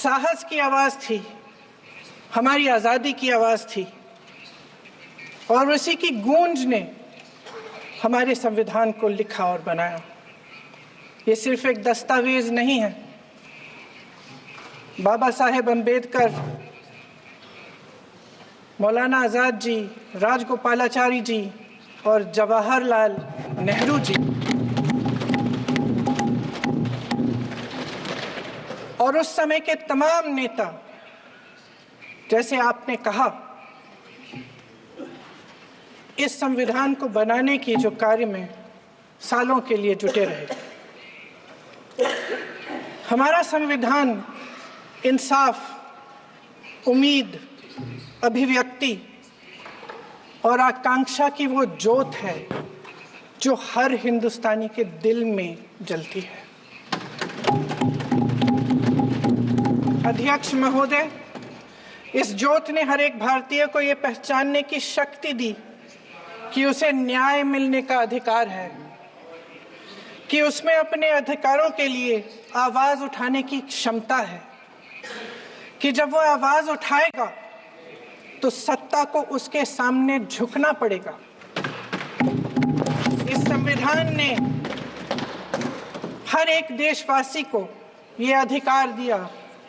साहस की आवाज थी, हमारी आजादी की आवाज थी, और उसी की गूंज ने हमारे संविधान को लिखा और बनाया। ये सिर्फ एक दस्तावेज नहीं है। बाबा साहेब अंबेडकर, मौलाना आजाद जी, राजगोपालाचारी जी और जवाहरलाल नेहरू जी और उस समय के तमाम नेता, जैसे आपने कहा, इस संविधान को बनाने की जो कार्य में सालों के लिए जुटे रहे। हमारा संविधान इंसाफ, उम्मीद, अभिव्यक्ति और आकांक्षा की वो ज्योत है जो हर हिंदुस्तानी के दिल में जलती है। अध्यक्ष महोदय, इस ज्योत ने हर एक भारतीय को ये पहचानने की शक्ति दी कि उसे न्याय मिलने का अधिकार है, कि उसमें अपने अधिकारों के लिए आवाज उठाने की क्षमता है, कि जब वो आवाज उठाएगा तो सत्ता को उसके सामने झुकना पड़ेगा। इस संविधान ने हर एक देशवासी को ये अधिकार दिया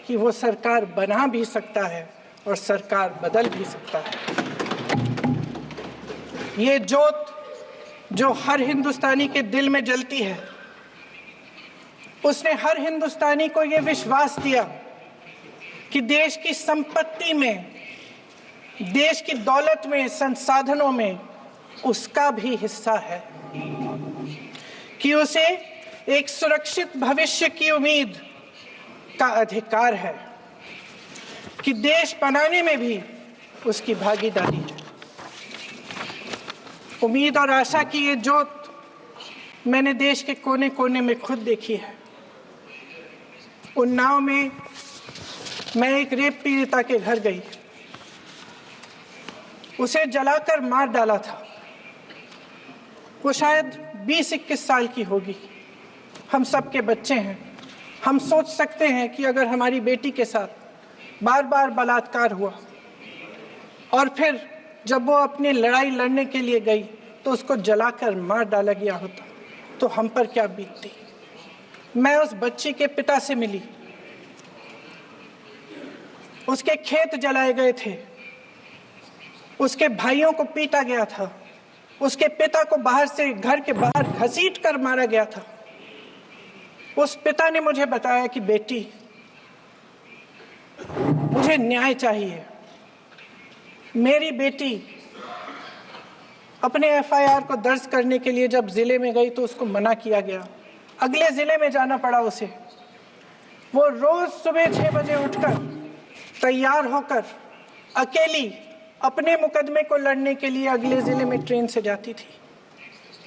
कि वो सरकार बना भी सकता है और सरकार बदल भी सकता है। ये ज्योत जो हर हिंदुस्तानी के दिल में जलती है, उसने हर हिंदुस्तानी को ये विश्वास दिया कि देश की संपत्ति में, देश की दौलत में, संसाधनों में उसका भी हिस्सा है, कि उसे एक सुरक्षित भविष्य की उम्मीद का अधिकार है, कि देश बनाने में भी उसकी भागीदारी है। उम्मीद और आशा की ये ज्योत मैंने देश के कोने कोने में खुद देखी है। उन्नाव में मैं एक रेप पीड़िता के घर गई, उसे जलाकर मार डाला था। वो शायद 20-21 साल की होगी। हम सबके बच्चे हैं। हम सोच सकते हैं कि अगर हमारी बेटी के साथ बार बार बलात्कार हुआ और फिर जब वो अपनी लड़ाई लड़ने के लिए गई तो उसको जलाकर मार डाला गया होता तो हम पर क्या बीतती। मैं उस बच्ची के पिता से मिली। उसके खेत जलाए गए थे, उसके भाइयों को पीटा गया था, उसके पिता को बाहर से, घर के बाहर घसीट कर मारा गया था। उस पिता ने मुझे बताया कि बेटी, मुझे न्याय चाहिए। मेरी बेटी अपने एफआईआर को दर्ज करने के लिए जब जिले में गई तो उसको मना किया गया, अगले जिले में जाना पड़ा उसे। वो रोज सुबह 6 बजे उठकर तैयार होकर अकेली अपने मुकदमे को लड़ने के लिए अगले जिले में ट्रेन से जाती थी।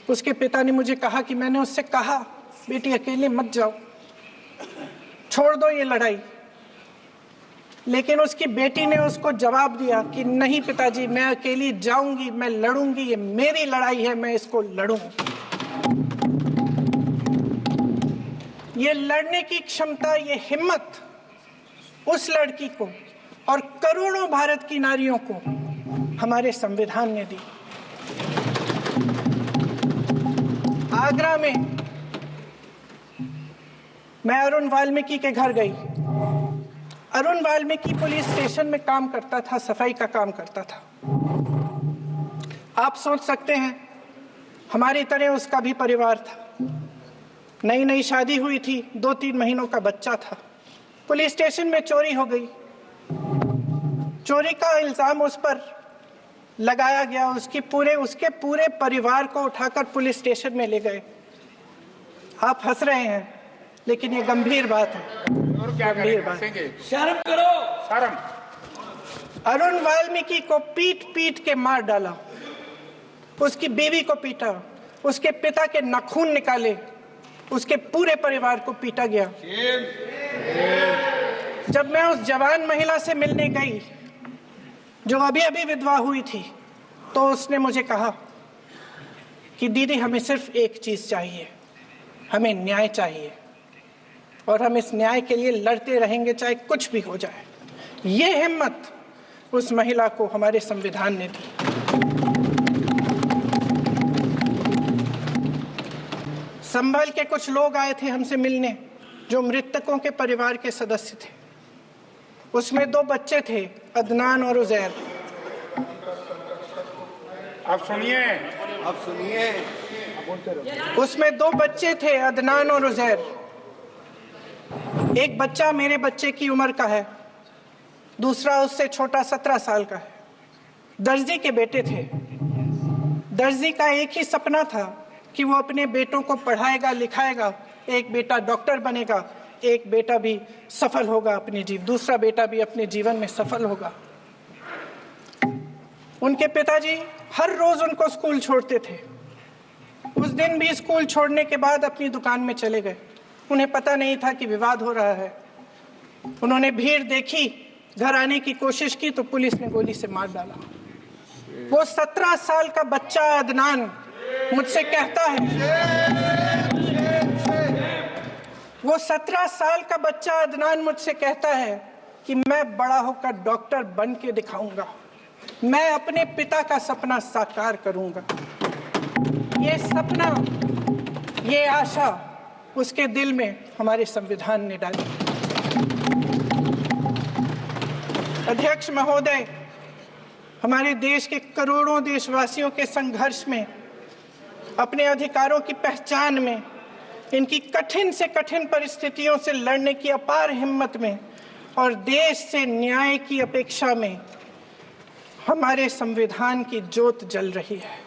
उसके पिता ने मुझे कहा कि मैंने उससे कहा, बेटी अकेले मत जाओ, छोड़ दो ये लड़ाई। लेकिन उसकी बेटी ने उसको जवाब दिया कि नहीं पिताजी, मैं अकेली जाऊंगी, मैं लड़ूंगी, ये मेरी लड़ाई है, मैं इसको लड़ूंगी। ये लड़ने की क्षमता, ये हिम्मत उस लड़की को और करोड़ों भारत की नारियों को हमारे संविधान ने दी। आगरा में मैं अरुण वाल्मीकि के घर गई। अरुण वाल्मीकि पुलिस स्टेशन में काम करता था, सफाई का काम करता था। आप सोच सकते हैं हमारी तरह उसका भी परिवार था। नई नई शादी हुई थी, 2-3 महीनों का बच्चा था। पुलिस स्टेशन में चोरी हो गई। चोरी का इल्जाम उस पर लगाया गया। उसके पूरे परिवार को उठाकर पुलिस स्टेशन में ले गए। आप हंस रहे हैं, लेकिन ये गंभीर बात है। गंभीर बात। शर्म करो, शर्म। अरुण वाल्मीकि को पीट पीट के मार डाला, उसकी बीवी को पीटा, उसके पिता के नाखून निकाले, उसके पूरे परिवार को पीटा गया। जब मैं उस जवान महिला से मिलने गई जो अभी अभी विधवा हुई थी, तो उसने मुझे कहा कि दीदी, हमें सिर्फ एक चीज चाहिए, हमें न्याय चाहिए। और हम इस न्याय के लिए लड़ते रहेंगे, चाहे कुछ भी हो जाए। ये हिम्मत उस महिला को हमारे संविधान ने दी। संभल के कुछ लोग आए थे हमसे मिलने, जो मृतकों के परिवार के सदस्य थे। उसमें 2 बच्चे थे, अदनान और उजैर। आप सुनिए। उसमें 2 बच्चे थे, अदनान और उजैर। एक बच्चा मेरे बच्चे की उम्र का है, दूसरा उससे छोटा 17 साल का है। दर्जी के बेटे थे। दर्जी का एक ही सपना था कि वो अपने बेटों को पढ़ाएगा, लिखाएगा। एक बेटा डॉक्टर बनेगा, एक बेटा भी सफल होगा दूसरा बेटा भी अपने जीवन में सफल होगा। उनके पिताजी हर रोज उनको स्कूल छोड़ते थे। उस दिन भी स्कूल छोड़ने के बाद अपनी दुकान में चले गए। उन्हें पता नहीं था कि विवाद हो रहा है। उन्होंने भीड़ देखी, घर आने की कोशिश की तो पुलिस ने गोली से मार डाला। वो 17 साल का बच्चा अदनान मुझसे कहता है, वो 17 साल का बच्चा अदनान मुझसे कहता है कि मैं बड़ा होकर डॉक्टर बन के दिखाऊंगा, मैं अपने पिता का सपना साकार करूंगा। ये सपना, ये आशा उसके दिल में हमारे संविधान ने डाली। अध्यक्ष महोदय, हमारे देश के करोड़ों देशवासियों के संघर्ष में, अपने अधिकारों की पहचान में, इनकी कठिन से कठिन परिस्थितियों से लड़ने की अपार हिम्मत में और देश से न्याय की अपेक्षा में हमारे संविधान की ज्योत जल रही है।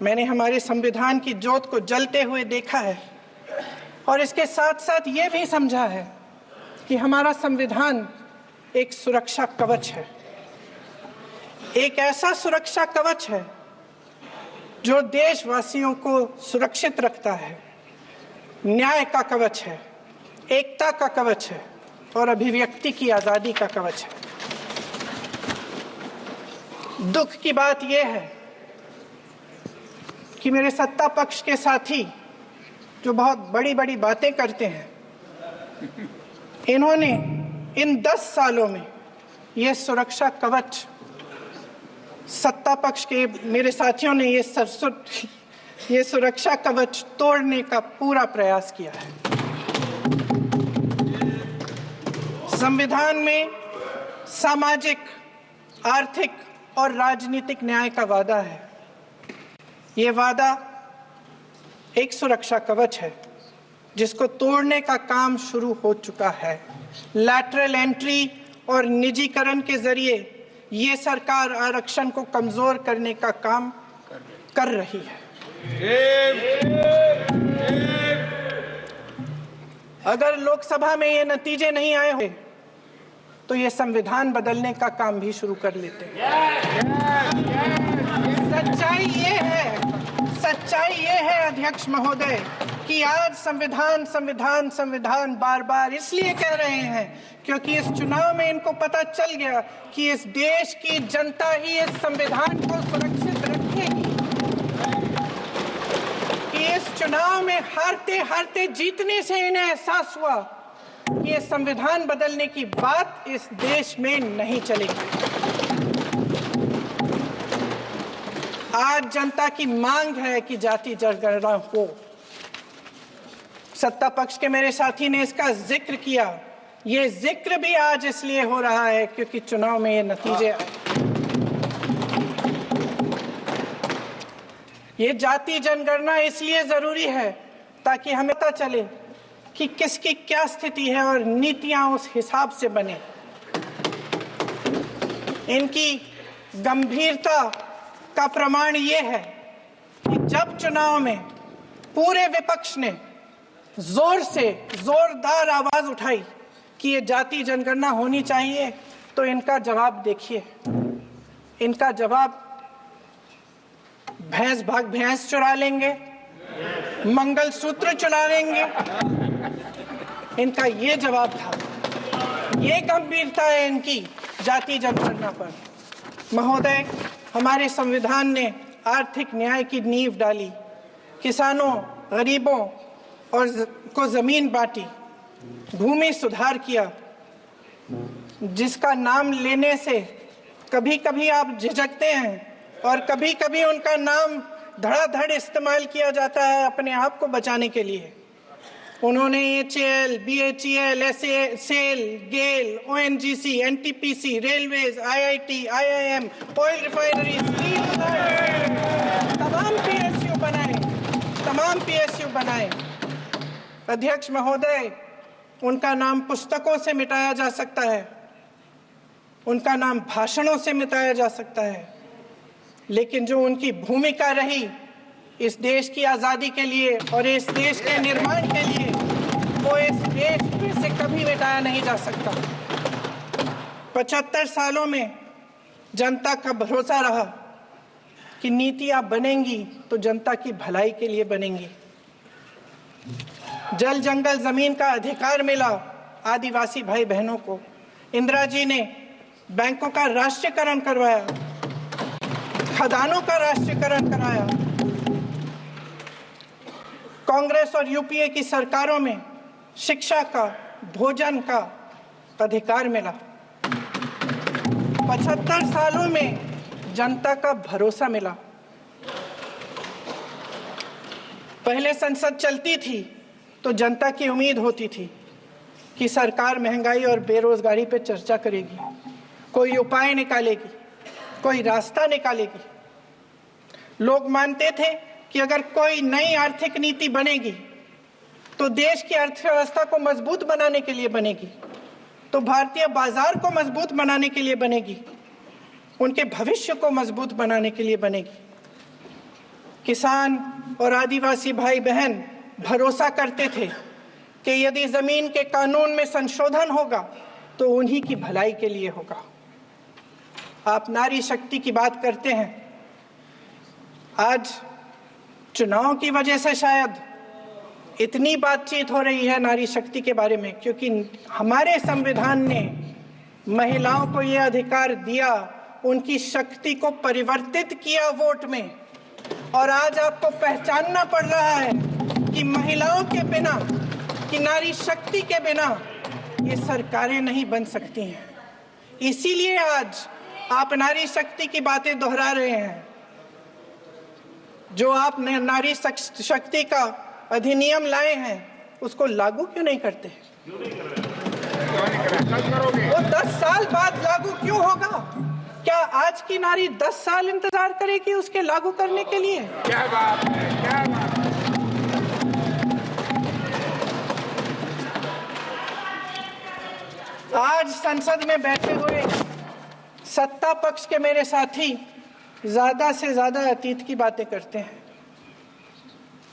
मैंने हमारे संविधान की ज्योत को जलते हुए देखा है और इसके साथ साथ ये भी समझा है कि हमारा संविधान एक सुरक्षा कवच है। एक ऐसा सुरक्षा कवच है जो देशवासियों को सुरक्षित रखता है, न्याय का कवच है, एकता का कवच है और अभिव्यक्ति की आजादी का कवच है। दुख की बात यह है कि मेरे सत्ता पक्ष के साथी जो बहुत बड़ी बड़ी बातें करते हैं, इन्होंने इन 10 सालों में यह सुरक्षा कवच, सत्ता पक्ष के मेरे साथियों ने ये सुरक्षा कवच तोड़ने का पूरा प्रयास किया है। संविधान में सामाजिक, आर्थिक और राजनीतिक न्याय का वादा है। ये वादा एक सुरक्षा कवच है जिसको तोड़ने का काम शुरू हो चुका है। लैटरल एंट्री और निजीकरण के जरिए ये सरकार आरक्षण को कमजोर करने का काम कर रही है। अगर लोकसभा में ये नतीजे नहीं आए हो तो ये संविधान बदलने का काम भी शुरू कर लेते हैं। सच्चाई ये है अध्यक्ष महोदय कि आज संविधान बार बार इसलिए कह रहे हैं क्योंकि इस चुनाव में इनको पता चल गया कि इस देश की जनता ही इस संविधान को सुरक्षित रखेगी, कि इस चुनाव में हारते हारते जीतने से इन्हें एहसास हुआ कि ये संविधान बदलने की बात इस देश में नहीं चलेगी। आज जनता की मांग है कि जाति जनगणना हो। सत्ता पक्ष के मेरे साथी ने इसका जिक्र किया। ये जिक्र भी आज इसलिए हो रहा है क्योंकि चुनाव में ये नतीजे आए। ये जाति जनगणना इसलिए जरूरी है ताकि हमें पता चले कि किसकी क्या स्थिति है और नीतियां उस हिसाब से बने। इनकी गंभीरता का प्रमाण ये है कि जब चुनाव में पूरे विपक्ष ने जोरदार आवाज उठाई कि ये जाति जनगणना होनी चाहिए, तो इनका जवाब देखिए। इनका जवाब भैंस चुरा लेंगे, मंगलसूत्र चुरा लेंगे, इनका ये जवाब था। ये गंभीरता है इनकी जाति जनगणना पर। महोदय, हमारे संविधान ने आर्थिक न्याय की नींव डाली। किसानों, गरीबों और को जमीन बांटी, भूमि सुधार किया, जिसका नाम लेने से कभी कभी आप झिझकते हैं और कभी कभी उनका नाम धड़ाधड़ इस्तेमाल किया जाता है अपने आप को बचाने के लिए। उन्होंने HAL, BHEL, SAIL, GAIL, ONGC, NTPC, railways, IIT, IIM, oil refinery, तमाम PSU बनाए। अध्यक्ष महोदय, उनका नाम पुस्तकों से मिटाया जा सकता है, उनका नाम भाषणों से मिटाया जा सकता है, लेकिन जो उनकी भूमिका रही इस देश की आज़ादी के लिए और इस देश के निर्माण के लिए, वो इस देश में से कभी मिटाया नहीं जा सकता। 75 सालों में जनता का भरोसा रहा कि नीतियां बनेंगी तो जनता की भलाई के लिए बनेंगी। जल जंगल जमीन का अधिकार मिला आदिवासी भाई बहनों को। इंदिरा जी ने बैंकों का राष्ट्रीयकरण करवाया, खदानों का राष्ट्रीयकरण कराया। कांग्रेस और यूपीए की सरकारों में शिक्षा का, भोजन का अधिकार मिला। 75 सालों में जनता का भरोसा मिला। पहले संसद चलती थी तो जनता की उम्मीद होती थी कि सरकार महंगाई और बेरोजगारी पर चर्चा करेगी, कोई उपाय निकालेगी, कोई रास्ता निकालेगी। लोग मानते थे कि अगर कोई नई आर्थिक नीति बनेगी तो देश की अर्थव्यवस्था को मजबूत बनाने के लिए बनेगी, तो भारतीय बाजार को मजबूत बनाने के लिए बनेगी, उनके भविष्य को मजबूत बनाने के लिए बनेगी। किसान और आदिवासी भाई बहन भरोसा करते थे कि यदि जमीन के कानून में संशोधन होगा तो उन्हीं की भलाई के लिए होगा। आप नारी शक्ति की बात करते हैं। आज चुनाव की वजह से शायद इतनी बातचीत हो रही है नारी शक्ति के बारे में, क्योंकि हमारे संविधान ने महिलाओं को यह अधिकार दिया, उनकी शक्ति को परिवर्तित किया वोट में। और आज आपको पहचानना पड़ रहा है कि महिलाओं के बिना, कि नारी शक्ति के बिना ये सरकारें नहीं बन सकती हैं। इसीलिए आज आप नारी शक्ति की बातें दोहरा रहे हैं। जो आप नारी शक्ति का अधिनियम लाए हैं उसको लागू क्यों नहीं करते? वो 10 साल बाद लागू क्यों होगा? क्या आज की नारी 10 साल इंतजार करेगी उसके लागू करने के लिए? क्या बात है, क्या बात है। आज संसद में बैठे हुए सत्ता पक्ष के मेरे साथी ज्यादा से ज्यादा अतीत की बातें करते हैं।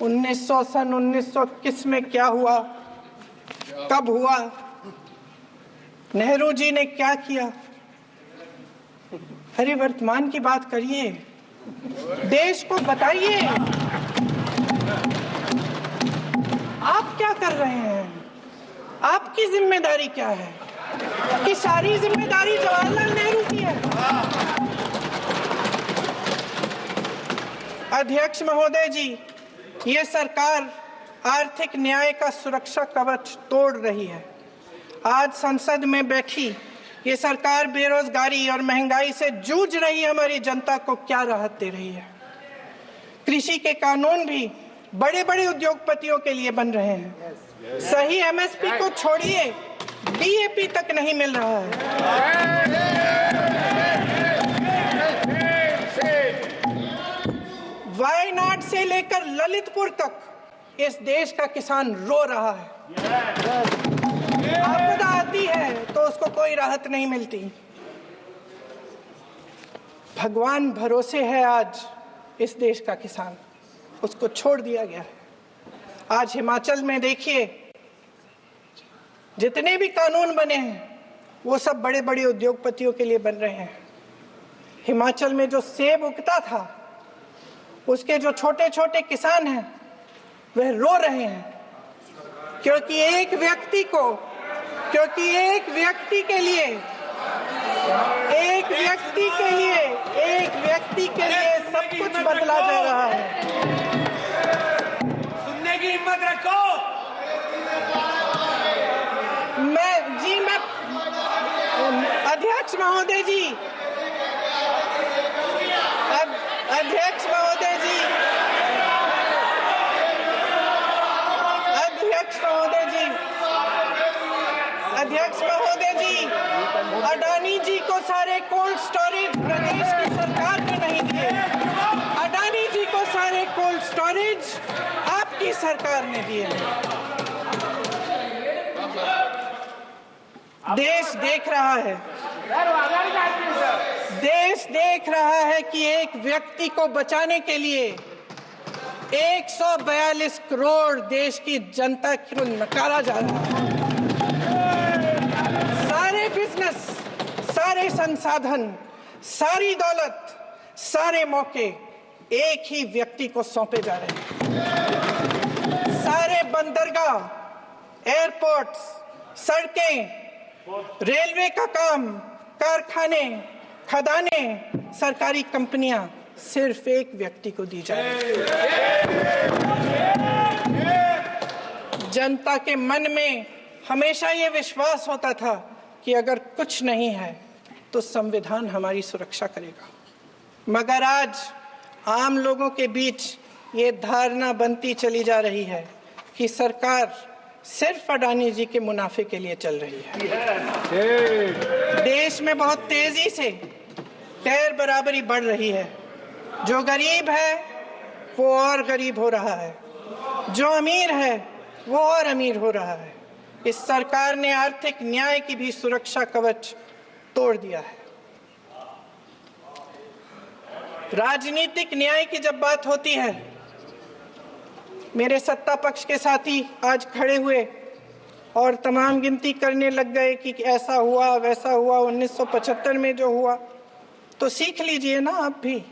1900 किस में क्या हुआ, कब हुआ, नेहरू जी ने क्या किया। अरे वर्तमान की बात करिए, देश को बताइए आप क्या कर रहे हैं, आपकी जिम्मेदारी क्या है? कि सारी जिम्मेदारी जवाहरलाल नेहरू की है। अध्यक्ष महोदय जी, ये सरकार आर्थिक न्याय का सुरक्षा कवच तोड़ रही है। आज संसद में बैठी ये सरकार बेरोजगारी और महंगाई से जूझ रही हमारी जनता को क्या राहत दे रही है। कृषि के कानून भी बड़े बड़े उद्योगपतियों के लिए बन रहे हैं। सही MSP को छोड़िए, DAP तक नहीं मिल रहा है। वायनाड से लेकर ललितपुर तक इस देश का किसान रो रहा है। आपदा आती है तो उसको कोई राहत नहीं मिलती। भगवान भरोसे है आज इस देश का किसान, उसको छोड़ दिया गया है। आज हिमाचल में देखिए, जितने भी कानून बने हैं वो सब बड़े बड़े उद्योगपतियों के लिए बन रहे हैं। हिमाचल में जो सेब उगता था उसके जो छोटे छोटे किसान हैं वह रो रहे हैं, क्योंकि एक व्यक्ति के लिए सब कुछ बदला जा रहा है। सुनने की हिम्मत रखो। अध्यक्ष महोदय जी, अध्यक्ष महोदय जी, अध्यक्ष महोदय जी, अध्यक्ष महोदय जी, अडानी जी को सारे कोल्ड स्टोरेज प्रदेश की सरकार ने नहीं दिए। अडानी जी को सारे कोल्ड स्टोरेज आपकी सरकार ने दिए। देश देख रहा है, देश देख रहा है कि एक व्यक्ति को बचाने के लिए 142 करोड़ देश की जनता को नकारा जा रहा है। सारे बिजनेस, सारे संसाधन, सारी दौलत, सारे मौके एक ही व्यक्ति को सौंपे जा रहे हैं। सारे बंदरगाह, एयरपोर्ट्स, सड़कें, रेलवे का काम, कारखाने, खदाने, सरकारी कंपनियां सिर्फ एक व्यक्ति को दी जा रही है। जनता के मन में हमेशा ये विश्वास होता था कि अगर कुछ नहीं है तो संविधान हमारी सुरक्षा करेगा, मगर आज आम लोगों के बीच ये धारणा बनती चली जा रही है कि सरकार सिर्फ अडानी जी के मुनाफे के लिए चल रही है। देश में बहुत तेजी से गैर बराबरी बढ़ रही है। जो गरीब है वो और गरीब हो रहा है, जो अमीर है वो और अमीर हो रहा है। इस सरकार ने आर्थिक न्याय की भी सुरक्षा कवच तोड़ दिया है। राजनीतिक न्याय की जब बात होती है, मेरे सत्ता पक्ष के साथी आज खड़े हुए और तमाम गिनती करने लग गए कि ऐसा हुआ वैसा हुआ, 1975 में जो हुआ, तो सीख लीजिए ना, आप भी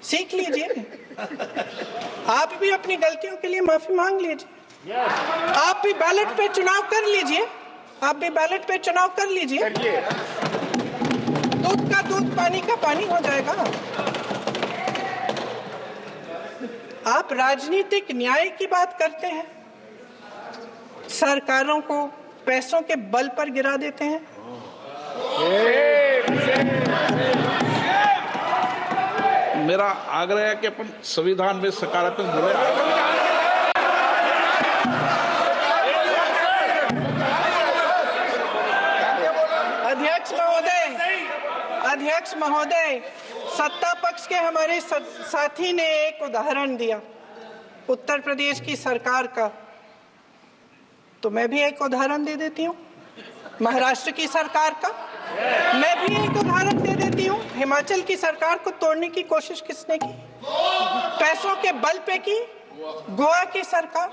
सीख लीजिए। आप भी अपनी गलतियों के लिए माफी मांग लीजिए। आप भी बैलेट पे चुनाव कर लीजिए, आप भी बैलेट पे चुनाव कर लीजिए। दूध का दूध, पानी का पानी हो जाएगा। आप राजनीतिक न्याय की बात करते हैं, सरकारों को पैसों के बल पर गिरा देते हैं। मेरा आग्रह है कि अपन संविधान में सकारात्मक बोले। अध्यक्ष महोदय, सत्ता पक्ष के हमारे साथी ने एक उदाहरण दिया उत्तर प्रदेश की सरकार का, तो मैं भी एक उदाहरण दे देती हूँ महाराष्ट्र की सरकार का। मैं भी एक उदाहरण दे देती हूँ हिमाचल की सरकार को तोड़ने की कोशिश किसने की, पैसों के बल पे की, गोवा की सरकार।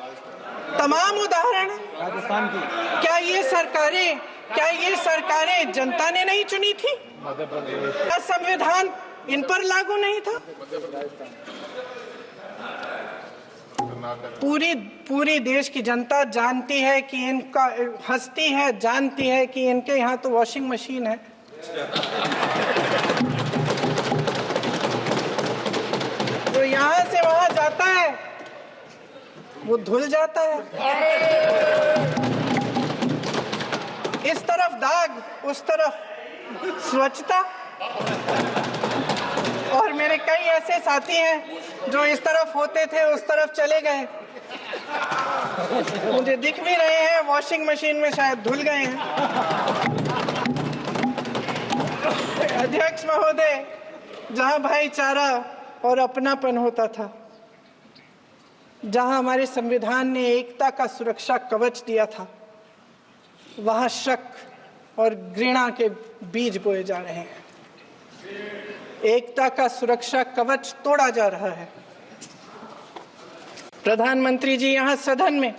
तमाम उदाहरण राजस्थान की। क्या ये सरकारें जनता ने नहीं चुनी थी? क्या संविधान इन पर लागू नहीं था? पूरी देश की जनता जानती है कि इनका हंसती है, जानती है कि इनके यहाँ तो वॉशिंग मशीन है। तो यहाँ से वहां जाता है, वो धुल जाता है। इस तरफ दाग, उस तरफ स्वच्छता। और मेरे कई ऐसे साथी हैं जो इस तरफ होते थे उस तरफ चले गए, मुझे दिख भी रहे हैं, वॉशिंग मशीन में शायद धुल गए हैं। अध्यक्ष महोदय, जहां भाईचारा और अपनापन होता था, जहां हमारे संविधान ने एकता का सुरक्षा कवच दिया था, वहां शक और घृणा के बीज बोए जा रहे हैं। एकता का सुरक्षा कवच तोड़ा जा रहा है। प्रधानमंत्री जी यहाँ सदन में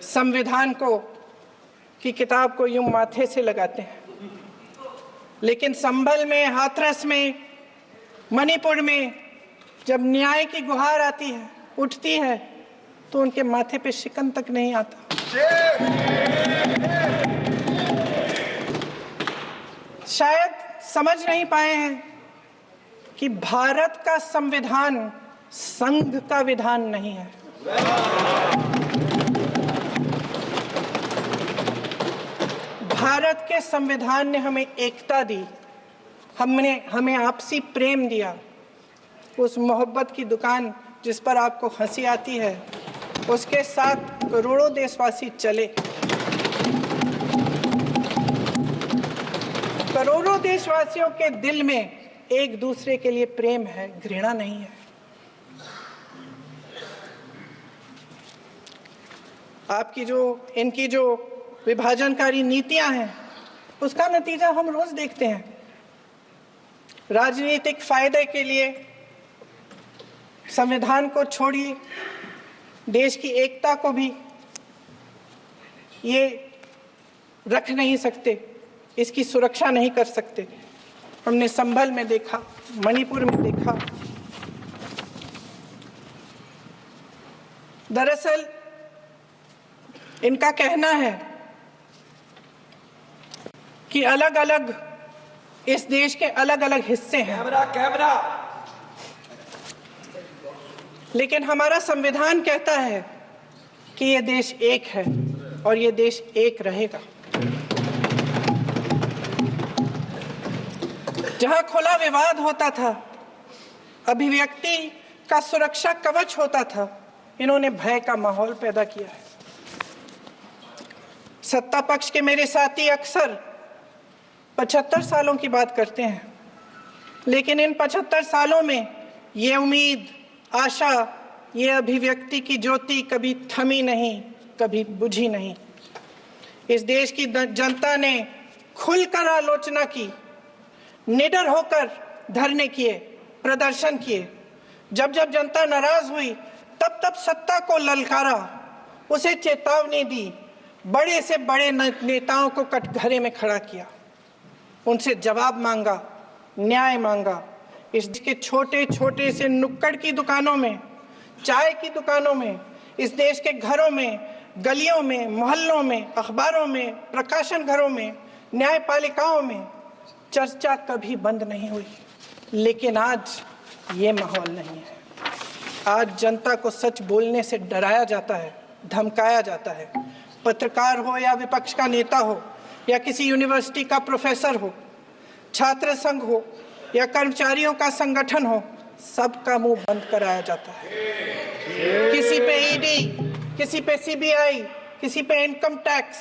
संविधान की किताब को यूं माथे से लगाते हैं, लेकिन संभल में, हाथरस में, मणिपुर में जब न्याय की गुहार आती है, उठती है, तो उनके माथे पे शिकन तक नहीं आता। शायद समझ नहीं पाए हैं कि भारत का संविधान संघ का विधान नहीं है। भारत के संविधान ने हमें एकता दी, हमें आपसी प्रेम दिया। उस मोहब्बत की दुकान जिस पर आपको हंसी आती है, उसके साथ करोड़ों देशवासी चले। करोड़ों देशवासियों के दिल में एक दूसरे के लिए प्रेम है, घृणा नहीं है। इनकी जो विभाजनकारी नीतियां हैं, उसका नतीजा हम रोज देखते हैं। राजनीतिक फायदे के लिए संविधान को छोड़िए, देश की एकता को भी ये रख नहीं सकते, इसकी सुरक्षा नहीं कर सकते। हमने संभल में देखा, मणिपुर में देखा। दरअसल इनका कहना है कि अलग अलग इस देश के अलग अलग हिस्से हैं, कैमरा लेकिन हमारा संविधान कहता है कि ये देश एक है और ये देश एक रहेगा। जहां खुला विवाद होता था, अभिव्यक्ति का सुरक्षा कवच होता था, इन्होंने भय का माहौल पैदा किया है। सत्ता पक्ष के मेरे साथी अक्सर 75 सालों की बात करते हैं, लेकिन इन 75 सालों में ये उम्मीद, आशा, ये अभिव्यक्ति की ज्योति कभी थमी नहीं, कभी बुझी नहीं। इस देश की जनता ने खुलकर आलोचना की, निडर होकर धरने किए, प्रदर्शन किए। जब जब जनता नाराज हुई, तब तब सत्ता को ललकारा, उसे चेतावनी दी, बड़े से बड़े नेताओं को कटघरे में खड़ा किया, उनसे जवाब मांगा, न्याय मांगा। इस देश के छोटे छोटे से नुक्कड़ की दुकानों में, चाय की दुकानों में, इस देश के घरों में, गलियों में, मोहल्लों में, अखबारों में, प्रकाशन घरों में, न्यायपालिकाओं में चर्चा कभी बंद नहीं हुई। लेकिन आज ये माहौल नहीं है। आज जनता को सच बोलने से डराया जाता है, धमकाया जाता है। पत्रकार हो या विपक्ष का नेता हो या किसी यूनिवर्सिटी का प्रोफेसर हो, छात्र संघ हो या कर्मचारियों का संगठन हो, सबका मुंह बंद कराया जाता है। किसी पे ईडी, किसी पे सीबीआई, किसी पे इनकम टैक्स,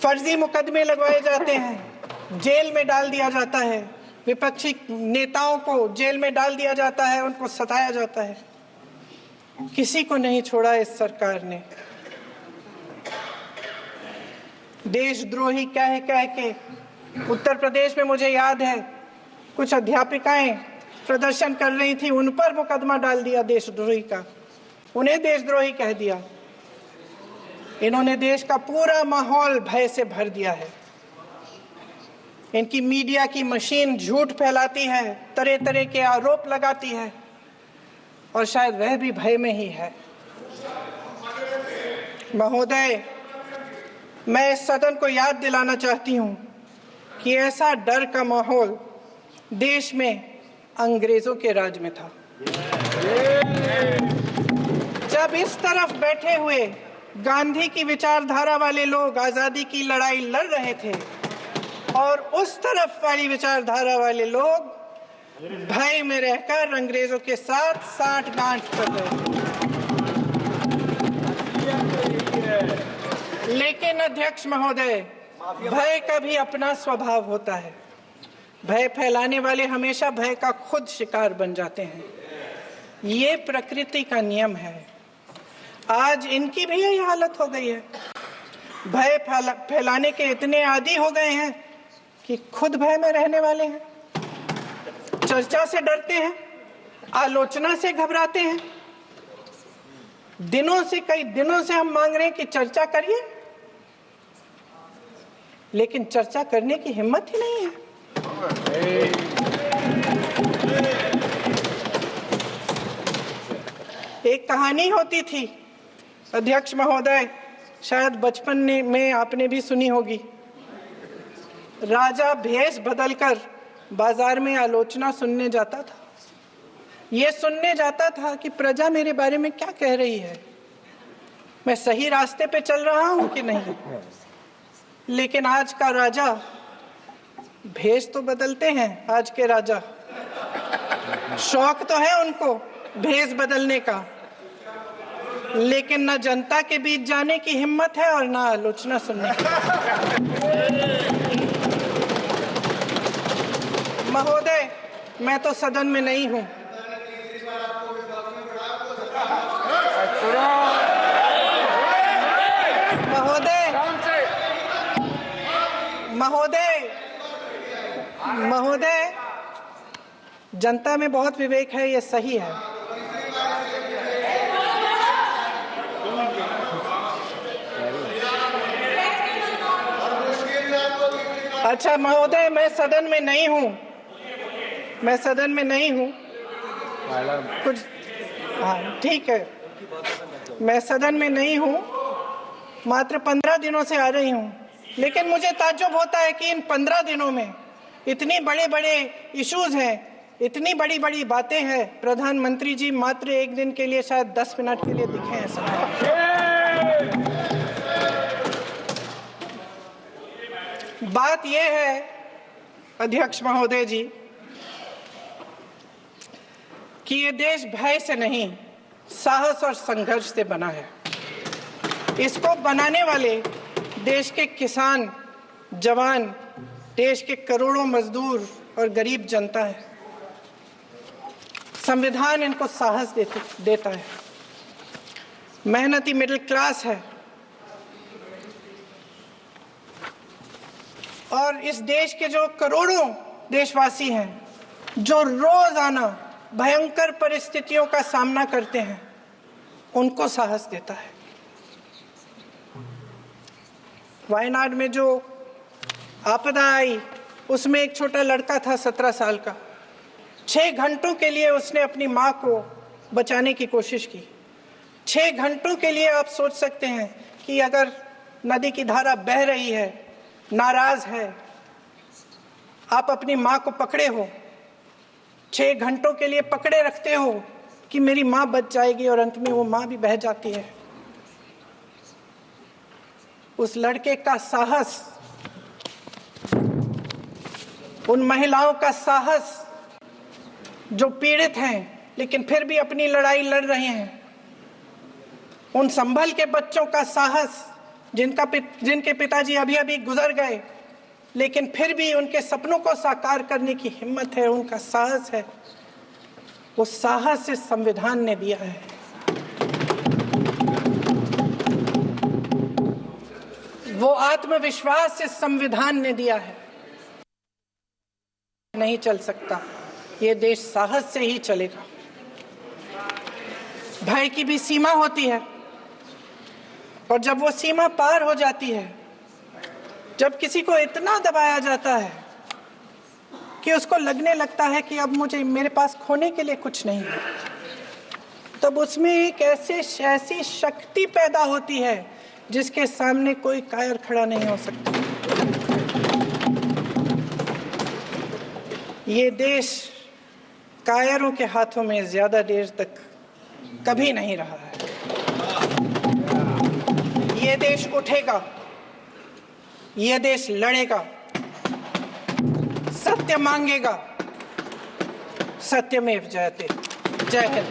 फर्जी मुकदमे लगवाए जाते हैं, जेल में डाल दिया जाता है, विपक्षी नेताओं को जेल में डाल दिया जाता है, उनको सताया जाता है। किसी को नहीं छोड़ा इस सरकार ने। देशद्रोही कह कह के उत्तर प्रदेश में मुझे याद है कुछ अध्यापिकाएं प्रदर्शन कर रही थी, उन पर मुकदमा डाल दिया देशद्रोही का, उन्हें देशद्रोही कह दिया। इन्होंने देश का पूरा माहौल भय से भर दिया है। इनकी मीडिया की मशीन झूठ फैलाती है, तरह तरह के आरोप लगाती है, और शायद वह भी भय में ही है। महोदय, मैं इस सदन को याद दिलाना चाहती हूं कि ऐसा डर का माहौल देश में अंग्रेजों के राज में था। जब इस तरफ बैठे हुए गांधी की विचारधारा वाले लोग आजादी की लड़ाई लड़ रहे थे और उस तरफ वाली विचारधारा वाले लोग भय में रहकर अंग्रेजों के साथ साठ-गांठ कर रहे थे। लेकिन अध्यक्ष महोदय, भय का भी अपना स्वभाव होता है। भय फैलाने वाले हमेशा भय का खुद शिकार बन जाते हैं। ये प्रकृति का नियम है। आज इनकी भी यही हालत हो गई है। भय फैलाने के इतने आदी हो गए हैं कि खुद भय में रहने वाले हैं, चर्चा से डरते हैं, आलोचना से घबराते हैं। कई दिनों से हम मांग रहे हैं कि चर्चा करिए, लेकिन चर्चा करने की हिम्मत ही नहीं है। एक कहानी होती थी अध्यक्ष महोदय, शायद बचपन में आपने भी सुनी होगी। राजा भेष बदलकर बाजार में आलोचना सुनने जाता था। ये सुनने जाता था कि प्रजा मेरे बारे में क्या कह रही है, मैं सही रास्ते पे चल रहा हूं कि नहीं। लेकिन आज का राजा, भेष तो बदलते हैं आज के राजा, शौक तो है उनको भेष बदलने का, लेकिन न जनता के बीच जाने की हिम्मत है और न आलोचना सुनने की। महोदय, मैं तो सदन में नहीं हूं। महोदय, जनता में बहुत विवेक है, ये सही है। अच्छा महोदय, मैं सदन में नहीं हूं, कुछ, हाँ ठीक है, मैं सदन में नहीं हूं, मात्र 15 दिनों से आ रही हूं, लेकिन मुझे ताज्जुब होता है कि इन 15 दिनों में इतनी बड़े इश्यूज हैं, इतनी बड़ी बातें हैं। प्रधानमंत्री जी मात्र एक दिन के लिए, शायद 10 मिनट के लिए दिखे हैं सब। बात यह है अध्यक्ष महोदय जी कि ये देश भय से नहीं, साहस और संघर्ष से बना है। इसको बनाने वाले देश के किसान, जवान, देश के करोड़ों मजदूर और गरीब जनता है। संविधान इनको साहस देता है। मेहनती मिडिल क्लास है और इस देश के जो करोड़ों देशवासी हैं, जो रोजाना भयंकर परिस्थितियों का सामना करते हैं, उनको साहस देता है। वायनाड में जो आपदा आई, उसमें एक छोटा लड़का था 17 साल का। 6 घंटों के लिए उसने अपनी माँ को बचाने की कोशिश की। 6 घंटों के लिए आप सोच सकते हैं कि अगर नदी की धारा बह रही है, नाराज है, आप अपनी माँ को पकड़े हो, 6 घंटों के लिए पकड़े रखते हो कि मेरी माँ बच जाएगी, और अंत में वो माँ भी बह जाती है। उस लड़के का साहस, उन महिलाओं का साहस जो पीड़ित हैं लेकिन फिर भी अपनी लड़ाई लड़ रहे हैं, उन संभल के बच्चों का साहस जिनके पिताजी अभी गुजर गए, लेकिन फिर भी उनके सपनों को साकार करने की हिम्मत है, उनका साहस है। वो साहस इस संविधान ने दिया है। वो आत्मविश्वास इस संविधान ने दिया है। नहीं चल सकता, ये देश साहस से ही चलेगा। भय की भी सीमा होती है, और जब वो सीमा पार हो जाती है, जब किसी को इतना दबाया जाता है कि उसको लगने लगता है कि अब मेरे पास खोने के लिए कुछ नहीं है, तब उसमें एक ऐसी शक्ति पैदा होती है जिसके सामने कोई कायर खड़ा नहीं हो सकता। ये देश कायरों के हाथों में ज्यादा देर तक कभी नहीं रहा है। ये देश उठेगा, ये देश लड़ेगा, सत्य मांगेगा, सत्यमेव जयते। जय हिंद।